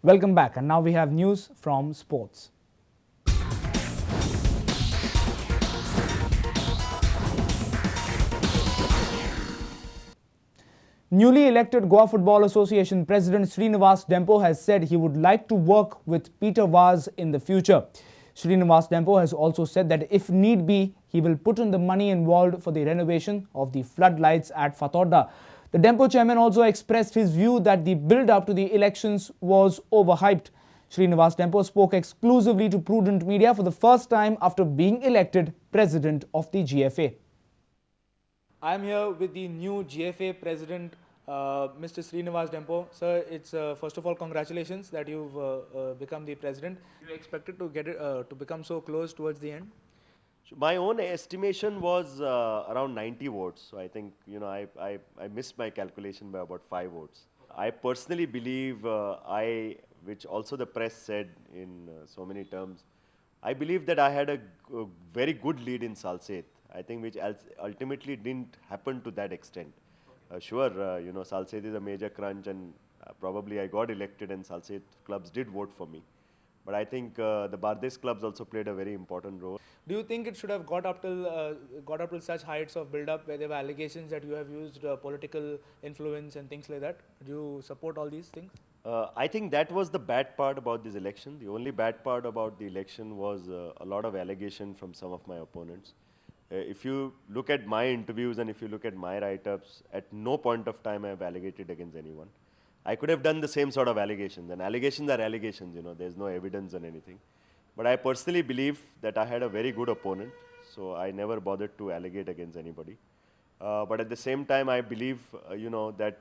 Welcome back, and now we have news from sports. Newly elected Goa Football Association President Srinivas Dempo has said he would like to work with Peter Vaz in the future. Srinivas Dempo has also said that if need be, he will put in the money involved for the renovation of the floodlights at Fatorda. The Dempo chairman also expressed his view that the build-up to the elections was overhyped. Srinivas Dempo spoke exclusively to Prudent media for the first time after being elected president of the GFA. I am here with the new GFA president, Mr. Srinivas Dempo. Sir, it's first of all congratulations that you've become the president. You expected to get it to become so close towards the end? My own estimation was around 90 votes. So I think, I missed my calculation by about 5 votes. I personally believe which also the press said in so many terms, I believe that I had a very good lead in Salseth. I think which ultimately didn't happen to that extent. Sure, Salseth is a major crunch, and probably I got elected and Salseth clubs did vote for me. But I think the Bardesh clubs also played a very important role. Do you think it should have got up till such heights of build-up where there were allegations that you have used political influence and things like that? Do you support all these things? I think that was the bad part about this election. The only bad part about the election was a lot of allegation from some of my opponents. If you look at my interviews and if you look at my write-ups, at no point of time I have allegated against anyone. I could have done the same sort of allegations, and allegations are allegations, there's no evidence on anything. But I personally believe that I had a very good opponent, so I never bothered to allegate against anybody. But at the same time, I believe, that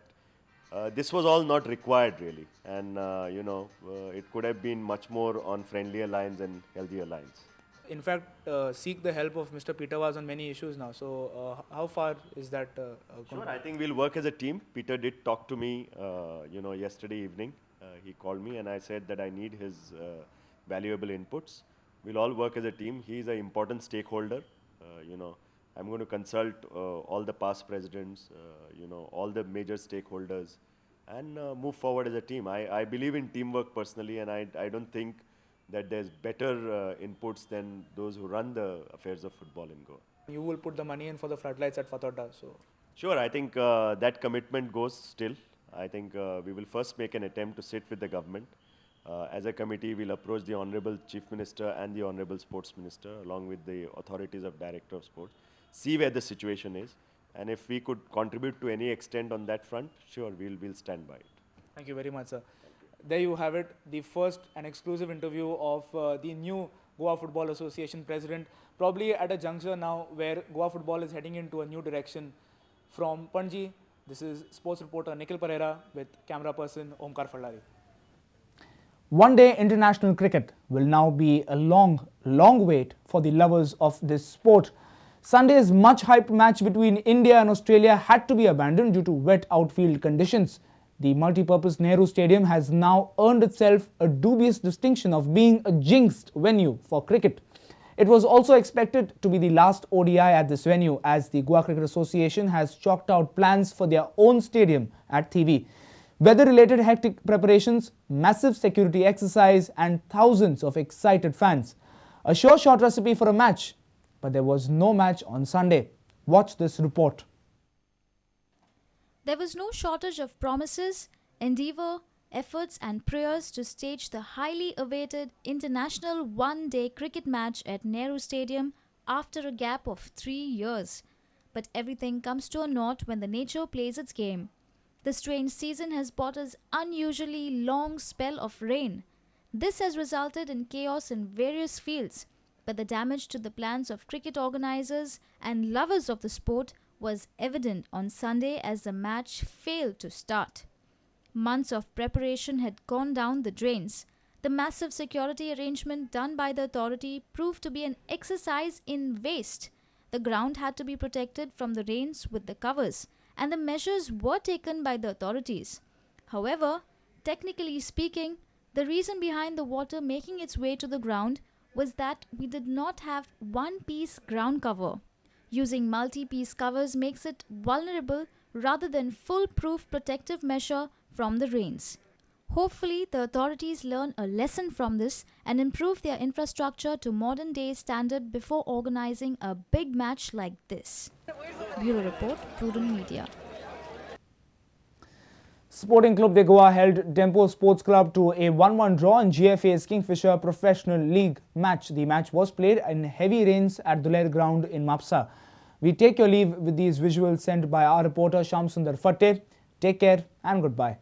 this was all not required really, and it could have been much more on friendlier lines and healthier lines. In fact, seek the help of Mr. Peter Vaz on many issues now. So, how far is that? Sure, I think we'll work as a team. Peter did talk to me, yesterday evening. He called me and I said that I need his valuable inputs. We'll all work as a team. He's an important stakeholder. I'm going to consult all the past presidents, all the major stakeholders, and move forward as a team. I believe in teamwork personally, and I don't think that there's better inputs than those who run the affairs of football in Goa. You will put the money in for the floodlights at Fatorda, so. Sure, I think that commitment goes still. I think we will first make an attempt to sit with the government. As a committee, we'll approach the Honorable Chief Minister and the Honorable Sports Minister, along with the authorities of Director of Sports, see where the situation is. And if we could contribute to any extent on that front, sure, we'll stand by it. Thank you very much, sir. There you have it, the first and exclusive interview of the new Goa Football Association president, probably at a juncture now where Goa football is heading into a new direction. From Panji, this is sports reporter Nikhil Pereira with camera person Omkar Fallari. One-day international cricket will now be a long wait for the lovers of this sport. Sunday's much-hyped match between India and Australia had to be abandoned due to wet outfield conditions. The multi-purpose Nehru Stadium has now earned itself a dubious distinction of being a jinxed venue for cricket. It was also expected to be the last ODI at this venue, as the Goa Cricket Association has chalked out plans for their own stadium at TV. Weather-related hectic preparations, massive security exercise and thousands of excited fans. A sure shot recipe for a match, but there was no match on Sunday. Watch this report. There was no shortage of promises, endeavour, efforts and prayers to stage the highly awaited international one-day cricket match at Nehru Stadium after a gap of 3 years. But everything comes to a naught when the nature plays its game. The strange season has brought us unusually long spell of rain. This has resulted in chaos in various fields, but the damage to the plans of cricket organisers and lovers of the sport was evident on Sunday as the match failed to start. Months of preparation had gone down the drains. The massive security arrangement done by the authority proved to be an exercise in waste. The ground had to be protected from the rains with the covers, and the measures were taken by the authorities. However, technically speaking, the reason behind the water making its way to the ground was that we did not have one-piece ground cover. Using multi-piece covers makes it vulnerable rather than foolproof protective measure from the rains. Hopefully, the authorities learn a lesson from this and improve their infrastructure to modern day standard before organizing a big match like this. Bureau Report, Prudent Media. Sporting Club de Goa held Tempo Sports Club to a 1-1 draw in GFA's Kingfisher Professional League match. The match was played in heavy rains at Duler ground in Mapsa. We take your leave with these visuals sent by our reporter Shamsundar Fateh. Take care and goodbye.